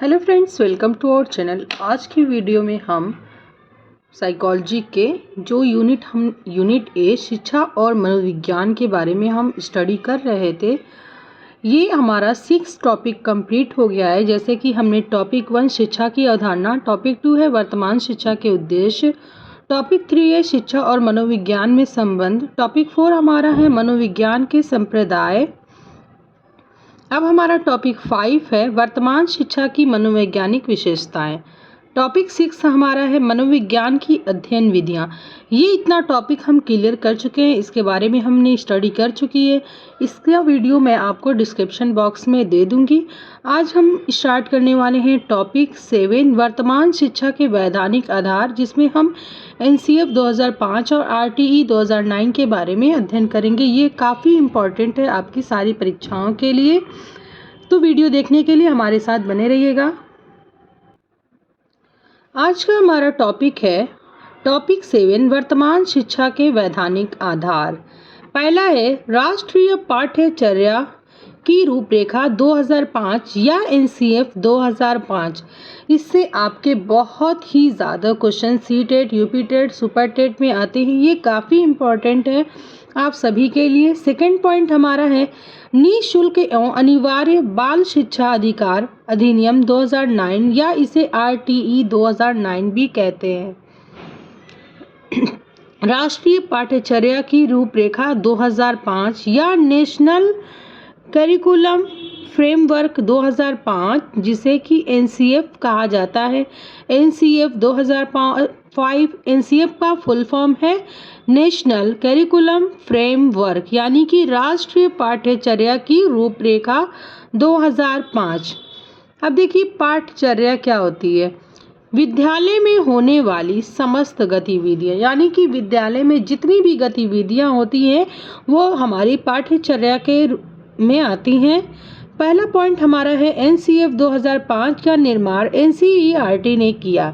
Hello friends, welcome to our channel. आज की video में हम साइकोलॉजी के जो यूनिट ए शिक्षा और मनोविज्ञान के बारे में हम स्टडी कर रहे थे। ये हमारा 6 टॉपिक कंप्लीट हो गया है। जैसे कि हमने टॉपिक 1 शिक्षा की अवधारणा, टॉपिक 2 है वर्तमान शिक्षा के उद्देश्य, टॉपिक 3 है शिक्षा और मनोविज्ञान में संबंध, टॉपिक 4 हमारा है मनोविज्ञान के संप्रदाय। अब हमारा टॉपिक 5 है वर्तमान शिक्षा की मनोवैज्ञानिक विशेषताएं। टॉपिक 6 हमारा है मनोविज्ञान की अध्ययन विधियां। ये इतना टॉपिक हम क्लियर कर चुके हैं, इसके बारे में हमने स्टडी कर चुकी है। इसका वीडियो मैं आपको डिस्क्रिप्शन बॉक्स में दे दूंगी। आज हम स्टार्ट करने वाले हैं टॉपिक 7 वर्तमान शिक्षा के वैधानिक आधार, जिसमें हम NCF 2005 और RTE 2009 के बारे में अध्ययन करेंगे। ये काफ़ी इम्पॉर्टेंट है आपकी सारी परीक्षाओं के लिए, तो वीडियो देखने के लिए हमारे साथ बने रहिएगा। आज का हमारा टॉपिक है टॉपिक 7 वर्तमान शिक्षा के वैधानिक आधार। पहला है राष्ट्रीय पाठ्यचर्या की रूपरेखा 2005 या NCF 2005। इससे आपके बहुत ही ज़्यादा question CTET, UPTET, super TET में आते हैं। ये काफ़ी इम्पोर्टेंट है आप सभी के लिए। सेकंड पॉइंट हमारा है निःशुल्क एवं अनिवार्य बाल शिक्षा अधिकार अधिनियम 2009 या इसे RTE 2009 भी कहते हैं। राष्ट्रीय पाठ्यचर्या की रूपरेखा 2005 या नेशनल करिकुलम फ्रेमवर्क 2005, जिसे कि NCF कहा जाता है। NCF 2005 NCF का फुल फॉर्म है नेशनल करिकुलम फ्रेमवर्क, यानी कि राष्ट्रीय पाठ्यचर्या की रूपरेखा 2005। अब देखिए पाठ्यचर्या क्या होती है। विद्यालय में होने वाली समस्त गतिविधियां, यानी कि विद्यालय में जितनी भी गतिविधियां होती हैं वो हमारी पाठ्यचर्या के में आती हैं। पहला पॉइंट हमारा है NCF 2005 का निर्माण NCERT ने किया।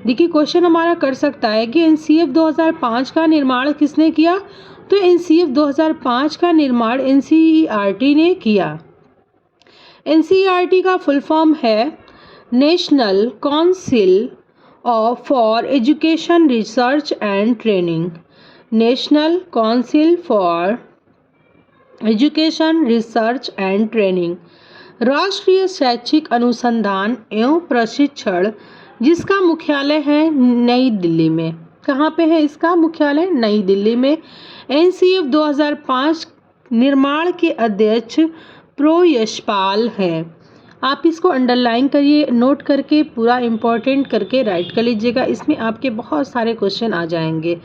देखिए क्वेश्चन हमारा कर सकता है कि NCF 2005 का निर्माण किसने किया, तो NCF 2005 का निर्माण NCERT ने किया। NCERT का फुल फॉर्म है national council for education research and training. National council for education research and training. राष्ट्रीय शैक्षिक अनुसंधान एवं प्रशिक्षण, जिसका मुख्यालय है नई दिल्ली में। कहाँ पे है इसका मुख्यालय? नई दिल्ली में। NCF 2005 निर्माण के अध्यक्ष प्रो यशपाल हैं। आप इसको अंडरलाइन करिए, नोट करके पूरा इम्पोर्टेंट करके राइट कर लीजिएगा। इसमें आपके बहुत सारे क्वेश्चन आ जाएंगे।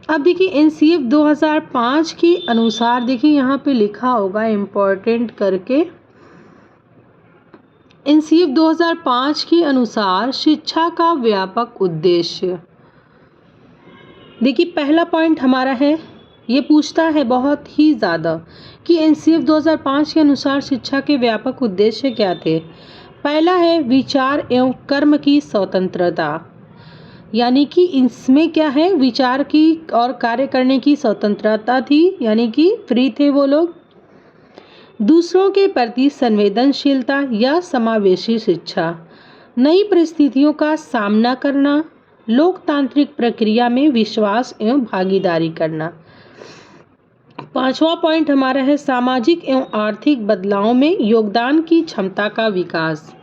अब देखिए NCF 2005 के अनुसार, देखिए यहाँ पे लिखा होगा इम्पोर्टेंट करके। NCF 2005 के अनुसार शिक्षा का व्यापक उद्देश्य। देखिए पहला पॉइंट हमारा है, ये पूछता है बहुत ही ज़्यादा कि NCF 2005 के अनुसार शिक्षा के व्यापक उद्देश्य क्या थे। पहला है विचार एवं कर्म की स्वतंत्रता, यानी कि इसमें क्या है, विचार की और कार्य करने की स्वतंत्रता थी, यानी कि फ्री थे वो लोग। दूसरों के प्रति संवेदनशीलता या समावेशी शिक्षा, नई परिस्थितियों का सामना करना, लोकतांत्रिक प्रक्रिया में विश्वास एवं भागीदारी करना। पांचवा पॉइंट हमारा है सामाजिक एवं आर्थिक बदलाव में योगदान की क्षमता का विकास।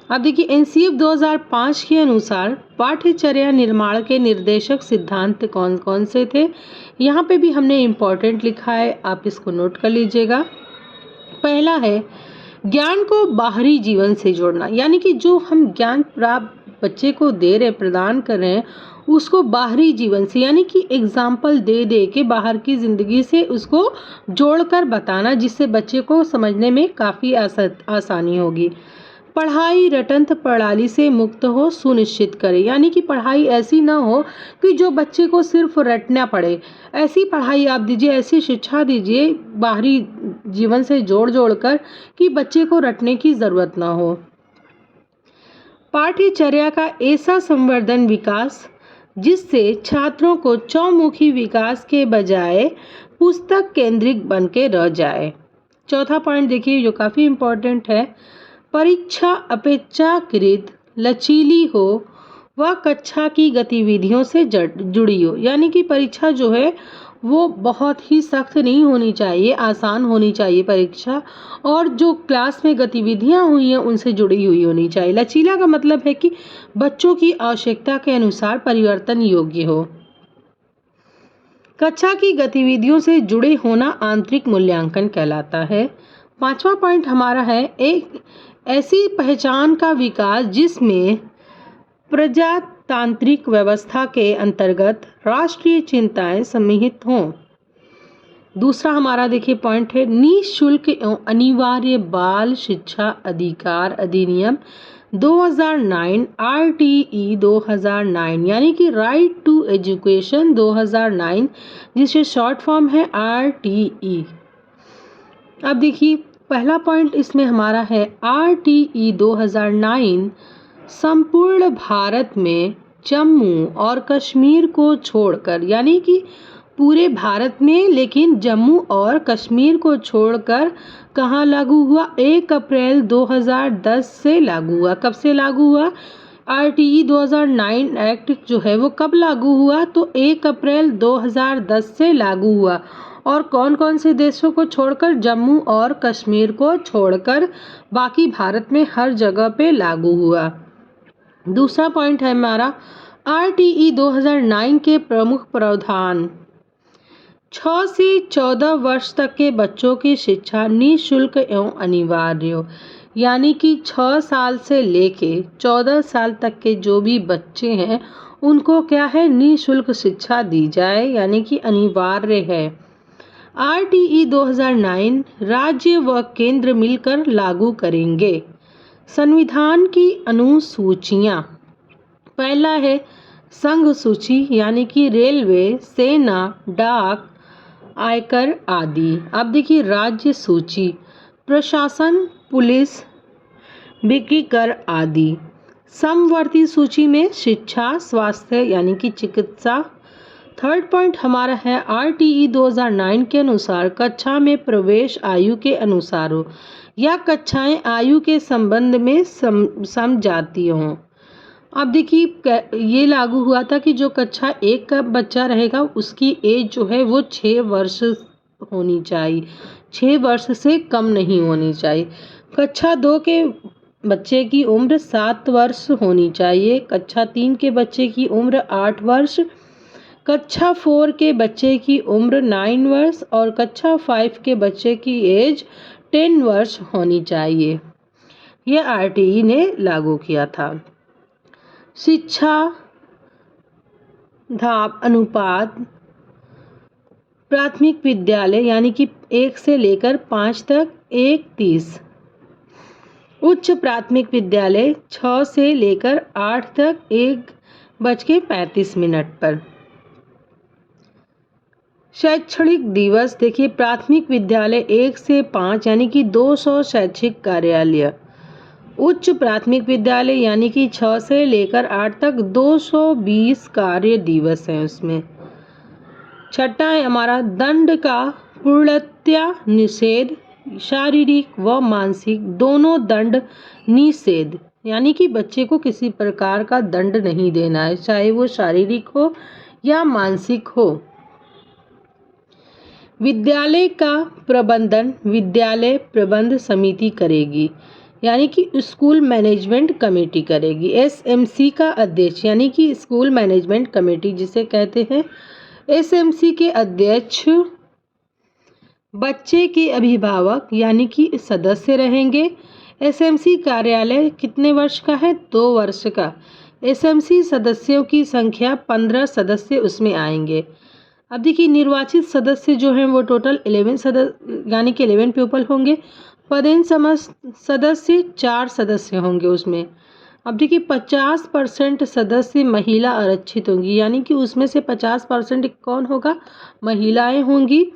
अब देखिए NCF 2005 के अनुसार पाठ्यचर्या निर्माण के निर्देशक सिद्धांत कौन कौन से थे। यहाँ पे भी हमने इम्पोर्टेंट लिखा है, आप इसको नोट कर लीजिएगा। पहला है ज्ञान को बाहरी जीवन से जोड़ना, यानी कि जो हम ज्ञान प्राप्त बच्चे को दे रहे, प्रदान कर रहे हैं, उसको बाहरी जीवन से, यानी कि एग्जाम्पल दे दे के बाहर की ज़िंदगी से उसको जोड़कर बताना, जिससे बच्चे को समझने में काफ़ी आसानी होगी। पढ़ाई रटंत प्रणाली से मुक्त हो सुनिश्चित करें, यानी कि पढ़ाई ऐसी ना हो कि जो बच्चे को सिर्फ रटना पड़े। ऐसी पढ़ाई आप दीजिए, ऐसी शिक्षा दीजिए बाहरी जीवन से जोड़ जोड़ कर कि बच्चे को रटने की ज़रूरत ना हो। पाठ्यचर्या का ऐसा संवर्धन विकास जिससे छात्रों को चौमुखी विकास के बजाय पुस्तक केंद्रित बन के रह जाए। चौथा पॉइंट देखिए जो काफ़ी इम्पोर्टेंट है, परीक्षा अपेक्षाकृत लचीली हो व कक्षा की गतिविधियों से जुड़ी हो। यानी कि परीक्षा जो है वो बहुत ही सख्त नहीं होनी चाहिए, आसान होनी चाहिए परीक्षा, और जो क्लास में गतिविधियां हुई हैं उनसे जुड़ी हुई होनी चाहिए। लचीला का मतलब है कि बच्चों की आवश्यकता के अनुसार परिवर्तन योग्य हो। कक्षा की गतिविधियों से जुड़े होना आंतरिक मूल्यांकन कहलाता है। 5वां पॉइंट हमारा है एक ऐसी पहचान का विकास जिसमें प्रजातांत्रिक व्यवस्था के अंतर्गत राष्ट्रीय चिंताएं सम्मिलित हों। दूसरा हमारा देखिए पॉइंट है निःशुल्क एवं अनिवार्य बाल शिक्षा अधिकार अधिनियम 2009 RTE 2009 यानी कि राइट टू एजुकेशन 2009, जिससे शॉर्ट फॉर्म है RTE। अब देखिए पहला पॉइंट इसमें हमारा है RTE 2009 संपूर्ण भारत में जम्मू और कश्मीर को छोड़कर, यानी कि पूरे भारत में लेकिन जम्मू और कश्मीर को छोड़कर कहाँ लागू हुआ? 1 अप्रैल 2010 से लागू हुआ। कब से लागू हुआ? RTE 2009 एक्ट जो है वो कब लागू हुआ? तो 1 अप्रैल 2010 से लागू हुआ। और कौन कौन से देशों को छोड़कर? जम्मू और कश्मीर को छोड़कर बाकी भारत में हर जगह पे लागू हुआ। दूसरा पॉइंट है हमारा RTE 2009 के प्रमुख प्रावधान। 6 से 14 वर्ष तक के बच्चों की शिक्षा निःशुल्क एवं अनिवार्य हो। यानी कि 6 साल से लेके 14 साल तक के जो भी बच्चे हैं उनको क्या है? निःशुल्क शिक्षा दी जाए, यानी कि अनिवार्य है। RTE 2009 राज्य व केंद्र मिलकर लागू करेंगे। संविधान की अनुसूचियाँ। पहला है संघ सूची, यानी कि रेलवे, सेना, डाक, आयकर आदि। अब देखिए राज्य सूची, प्रशासन, पुलिस, बिक्री कर आदि। समवर्ती सूची में शिक्षा, स्वास्थ्य यानी कि चिकित्सा। थर्ड पॉइंट हमारा है RTE 2009 के अनुसार कक्षा में प्रवेश आयु के अनुसार हो या कक्षाएं आयु के संबंध में समझाती हों। अब देखिए ये लागू हुआ था कि जो कक्षा 1 का बच्चा रहेगा उसकी एज जो है वो 6 वर्ष होनी चाहिए, 6 वर्ष से कम नहीं होनी चाहिए। कक्षा 2 के बच्चे की उम्र 7 वर्ष होनी चाहिए। कक्षा 3 के बच्चे की उम्र 8 वर्ष। कक्षा 4 के बच्चे की उम्र 9 वर्ष और कक्षा 5 के बच्चे की एज 10 वर्ष होनी चाहिए। यह RTE ने लागू किया था। शिक्षा धाप अनुपात प्राथमिक विद्यालय यानी कि 1 से लेकर 5 तक 1:30। उच्च प्राथमिक विद्यालय 6 से लेकर 8 तक 1:35 पर। शैक्षणिक दिवस देखिए प्राथमिक विद्यालय 1 से 5 यानी कि 200 शैक्षिक कार्यालय। उच्च प्राथमिक विद्यालय यानी कि 6 से लेकर 8 तक 220 कार्य दिवस हैं उसमें। छठा है हमारा दंड का पूर्णतया निषेध, शारीरिक व मानसिक दोनों दंड निषेध, यानी कि बच्चे को किसी प्रकार का दंड नहीं देना है, चाहे वो शारीरिक हो या मानसिक हो। विद्यालय का प्रबंधन विद्यालय प्रबंध समिति करेगी, यानी कि स्कूल मैनेजमेंट कमेटी करेगी। SMC का अध्यक्ष यानी कि स्कूल मैनेजमेंट कमेटी जिसे कहते हैं, SMC के अध्यक्ष बच्चे के अभिभावक यानी कि सदस्य रहेंगे। SMC कार्यालय कितने वर्ष का है? 2 वर्ष का। SMC सदस्यों की संख्या 15 सदस्य उसमें आएंगे। अब देखिए निर्वाचित सदस्य जो हैं वो टोटल 11 सदस्य यानी कि 11 पीपल होंगे। पदेन सदस्य 4 सदस्य होंगे उसमें। अब देखिए 50% सदस्य महिला आरक्षित होंगी, यानी कि उसमें से 50% कौन होगा? महिलाएं होंगी।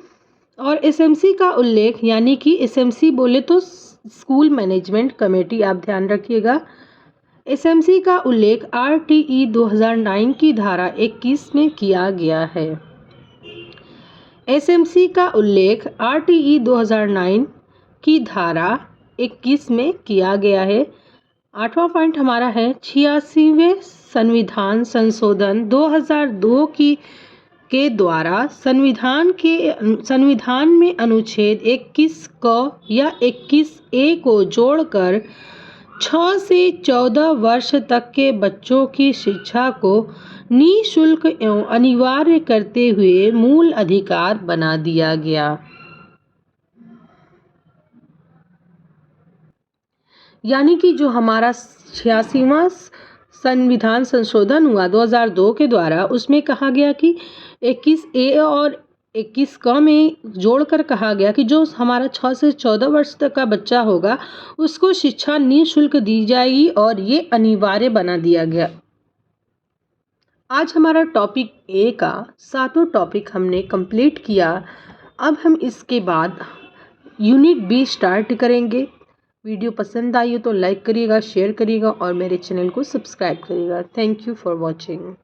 और SMC का उल्लेख यानी कि SMC बोले तो स्कूल मैनेजमेंट कमेटी, आप ध्यान रखिएगा। SMC का उल्लेख RTE 2009 की धारा 21 में किया गया है। SMC का उल्लेख RTE 2009 की धारा 2021 में किया गया है। 8वां पॉइंट हमारा है 86वें संविधान संशोधन 2002 के द्वारा संविधान में अनुच्छेद 21 क या 21 ए को जोड़कर 6 से 14 वर्ष तक के बच्चों की शिक्षा को निःशुल्क एवं अनिवार्य करते हुए मूल अधिकार बना दिया गया। यानी कि जो हमारा 86वां संविधान संशोधन हुआ 2002 के द्वारा, उसमें कहा गया कि 21 ए और 21 क में जोड़कर कहा गया कि जो हमारा 6 से 14 वर्ष तक का बच्चा होगा उसको शिक्षा निःशुल्क दी जाएगी और ये अनिवार्य बना दिया गया। आज हमारा टॉपिक ए का 7वां टॉपिक हमने कंप्लीट किया। अब हम इसके बाद यूनिट बी स्टार्ट करेंगे। वीडियो पसंद आई हो तो लाइक करिएगा, शेयर करिएगा और मेरे चैनल को सब्सक्राइब करिएगा। Thank you for watching.